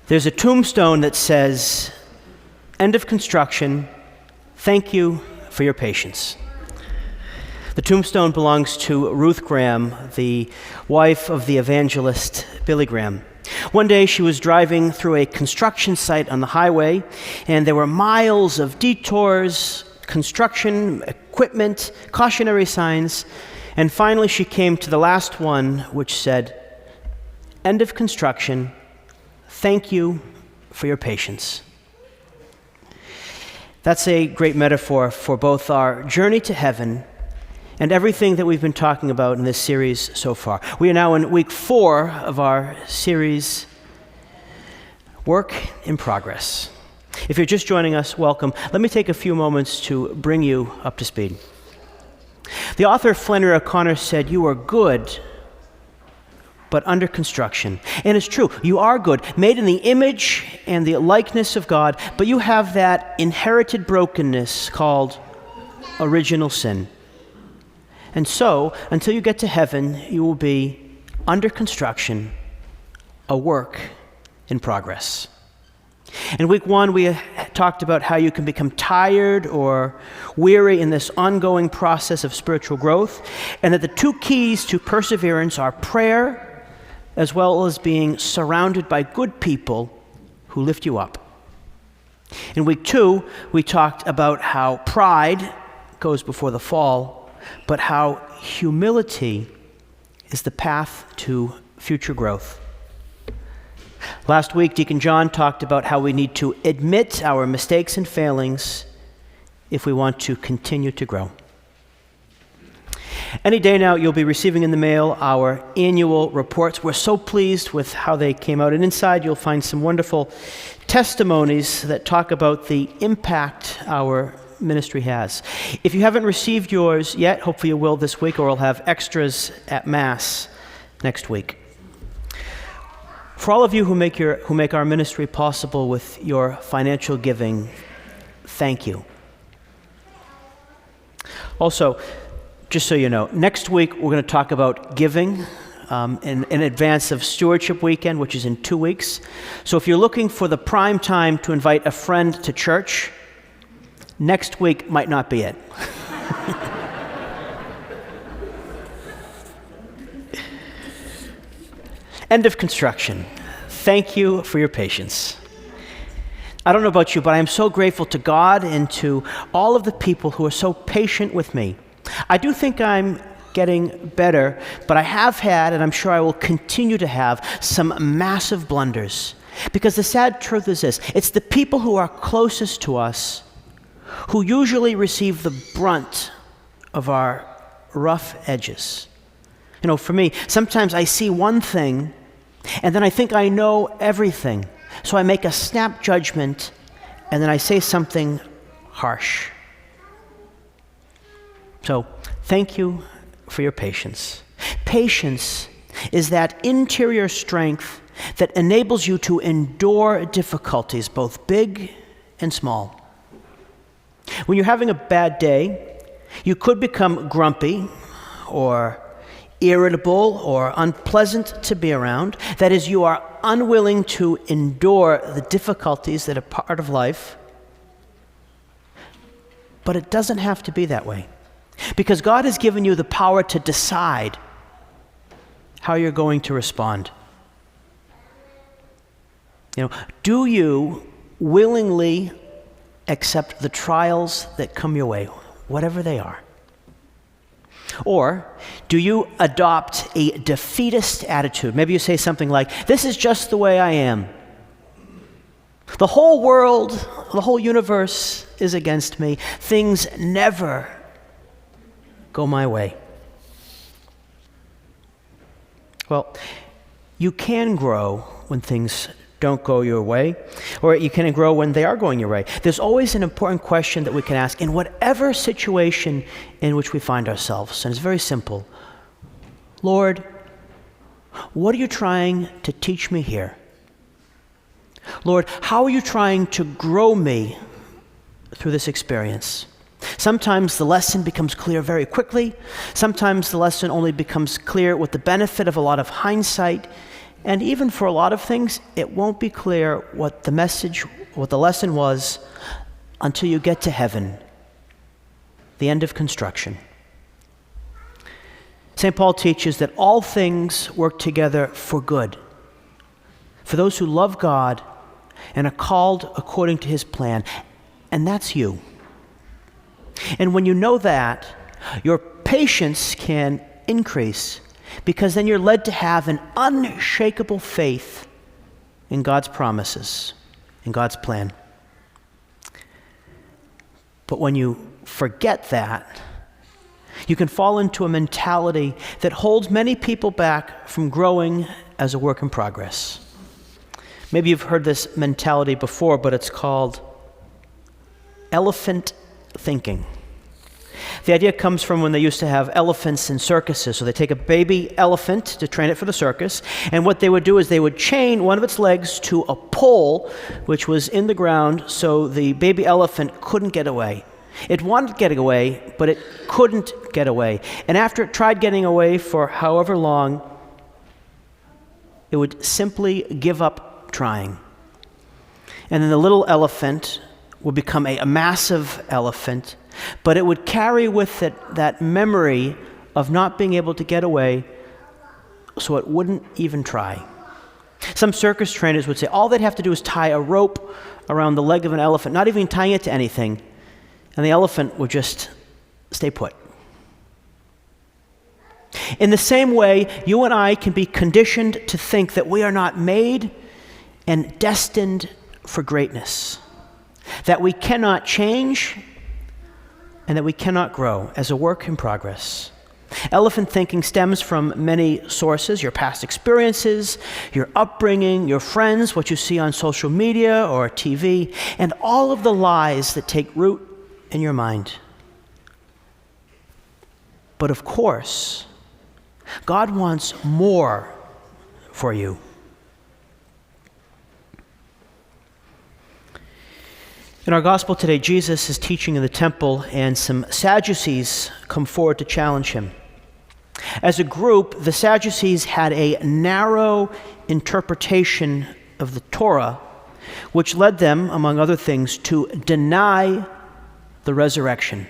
There's a tombstone that says, "End of construction. Thank you for your patience." The tombstone belongs to Ruth Graham, the wife of the evangelist Billy Graham. One day she was driving through a construction site on the highway, and there were miles of detours, construction equipment, cautionary signs, and finally she came to the last one, which said, "End of construction. Thank you for your patience." That's a great metaphor for both our journey to heaven and everything that we've been talking about in this series so far. We are now in week 4 of our series, Work in Progress. If you're just joining us, welcome. Let me take a few moments to bring you up to speed. The author Flannery O'Connor said, "You are good, but under construction." And it's true, you are good, made in the image and the likeness of God, but you have that inherited brokenness called original sin. And so, until you get to heaven, you will be under construction, a work in progress. In week 1, we talked about how you can become tired or weary in this ongoing process of spiritual growth, and that the 2 keys to perseverance are prayer, as well as being surrounded by good people who lift you up. In week 2, we talked about how pride goes before the fall, but how humility is the path to future growth. Last week, Deacon John talked about how we need to admit our mistakes and failings if we want to continue to grow. Any day now, you'll be receiving in the mail our annual reports. We're so pleased with how they came out. And inside, you'll find some wonderful testimonies that talk about the impact our ministry has. If you haven't received yours yet, hopefully you will this week, or we'll have extras at Mass next week. For all of you who make our ministry possible with your financial giving, thank you. Also, just so you know, next week we're going to talk about giving in advance of Stewardship Weekend, which is in 2 weeks. So if you're looking for the prime time to invite a friend to church, next week might not be it. End of construction. Thank you for your patience. I don't know about you, but I am so grateful to God and to all of the people who are so patient with me. I do think I'm getting better, but I have had, and I'm sure I will continue to have, some massive blunders. Because the sad truth is this: it's the people who are closest to us who usually receive the brunt of our rough edges. You know, for me, sometimes I see one thing, and then I think I know everything. So I make a snap judgment, and then I say something harsh. So, thank you for your patience. Patience is that interior strength that enables you to endure difficulties, both big and small. When you're having a bad day, you could become grumpy or irritable or unpleasant to be around. That is, you are unwilling to endure the difficulties that are part of life. But it doesn't have to be that way. Because God has given you the power to decide how you're going to respond. You know, do you willingly accept the trials that come your way, whatever they are? Or do you adopt a defeatist attitude? Maybe you say something like, "This is just the way I am. The whole world, the whole universe is against me. Things never go my way." Well, you can grow when things don't go your way, or you can grow when they are going your way. There's always an important question that we can ask in whatever situation in which we find ourselves, and it's very simple. Lord, what are you trying to teach me here? Lord, how are you trying to grow me through this experience? Sometimes the lesson becomes clear very quickly. Sometimes the lesson only becomes clear with the benefit of a lot of hindsight. And even for a lot of things, it won't be clear what the message, what the lesson was until you get to heaven, the end of construction. St. Paul teaches that all things work together for good, for those who love God and are called according to his plan. And that's you. And when you know that, your patience can increase, because then you're led to have an unshakable faith in God's promises, in God's plan. But when you forget that, you can fall into a mentality that holds many people back from growing as a work in progress. Maybe you've heard this mentality before, but it's called elephant thinking. The idea comes from when they used to have elephants in circuses. So they take a baby elephant to train it for the circus, and what they would do is they would chain one of its legs to a pole which was in the ground so the baby elephant couldn't get away. It wanted to get away, but it couldn't get away. And after it tried getting away for however long, it would simply give up trying. And then the little elephant would become a massive elephant, but it would carry with it that memory of not being able to get away, so it wouldn't even try. Some circus trainers would say all they'd have to do is tie a rope around the leg of an elephant, not even tying it to anything, and the elephant would just stay put. In the same way, you and I can be conditioned to think that we are not made and destined for greatness, that we cannot change, and that we cannot grow as a work in progress. Elephant thinking stems from many sources: your past experiences, your upbringing, your friends, what you see on social media or TV, and all of the lies that take root in your mind. But of course, God wants more for you. In our gospel today, Jesus is teaching in the temple, and some Sadducees come forward to challenge him. As a group, the Sadducees had a narrow interpretation of the Torah, which led them, among other things, to deny the resurrection.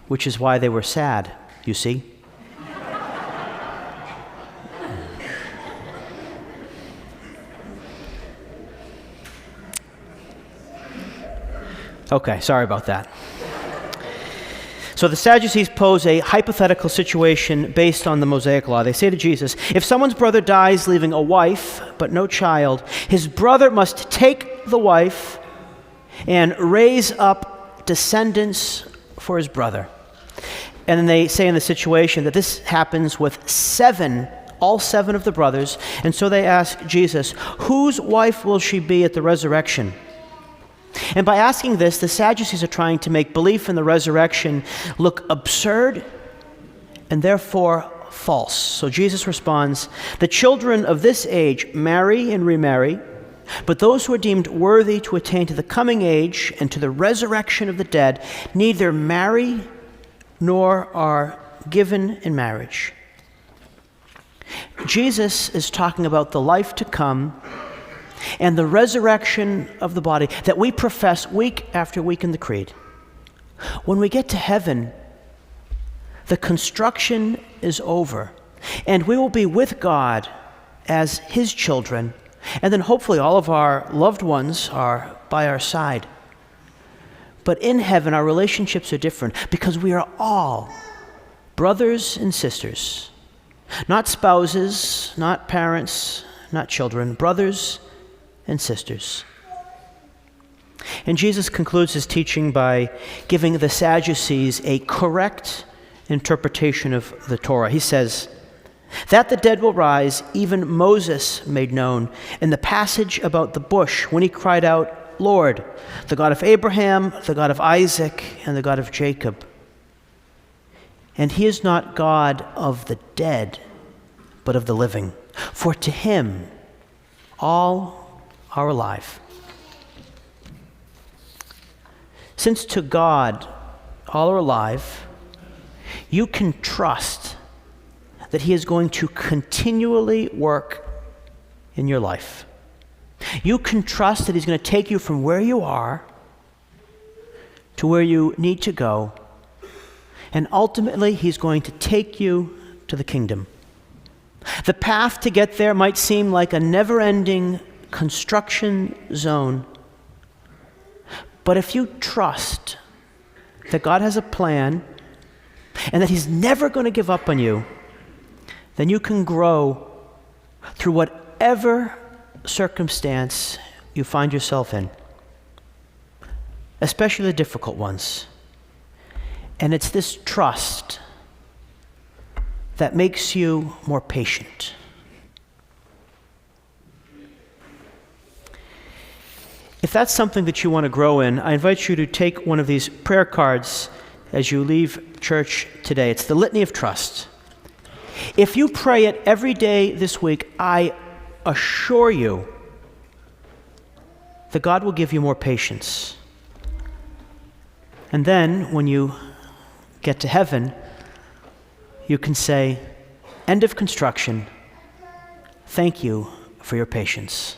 Which is why they were sad, you see. Okay, sorry about that. So the Sadducees pose a hypothetical situation based on the Mosaic law. They say to Jesus, if someone's brother dies leaving a wife but no child, his brother must take the wife and raise up descendants for his brother. And then they say in the situation that this happens with all seven of the brothers. And so they ask Jesus, whose wife will she be at the resurrection? And by asking this, the Sadducees are trying to make belief in the resurrection look absurd and therefore false. So Jesus responds, the children of this age marry and remarry, but those who are deemed worthy to attain to the coming age and to the resurrection of the dead neither marry nor are given in marriage. Jesus is talking about the life to come and the resurrection of the body that we profess week after week in the Creed. When we get to heaven, the construction is over, and we will be with God as his children, and then hopefully all of our loved ones are by our side. But in heaven, our relationships are different because we are all brothers and sisters, not spouses, not parents, not children, brothers and sisters. And Jesus concludes his teaching by giving the Sadducees a correct interpretation of the Torah. He says, that the dead will rise, even Moses made known in the passage about the bush when he cried out, Lord, the God of Abraham, the God of Isaac, and the God of Jacob. And he is not God of the dead, but of the living. For to him all are alive. Since to God all are alive, you can trust that he is going to continually work in your life. You can trust that he's going to take you from where you are to where you need to go, and ultimately he's going to take you to the kingdom. The path to get there might seem like a never-ending construction zone, but if you trust that God has a plan and that he's never going to give up on you, then you can grow through whatever circumstance you find yourself in, especially the difficult ones. And it's this trust that makes you more patient. If that's something that you want to grow in, I invite you to take one of these prayer cards as you leave church today. It's the Litany of Trust. If you pray it every day this week, I assure you that God will give you more patience. And then, when you get to heaven, you can say, "End of construction. Thank you for your patience."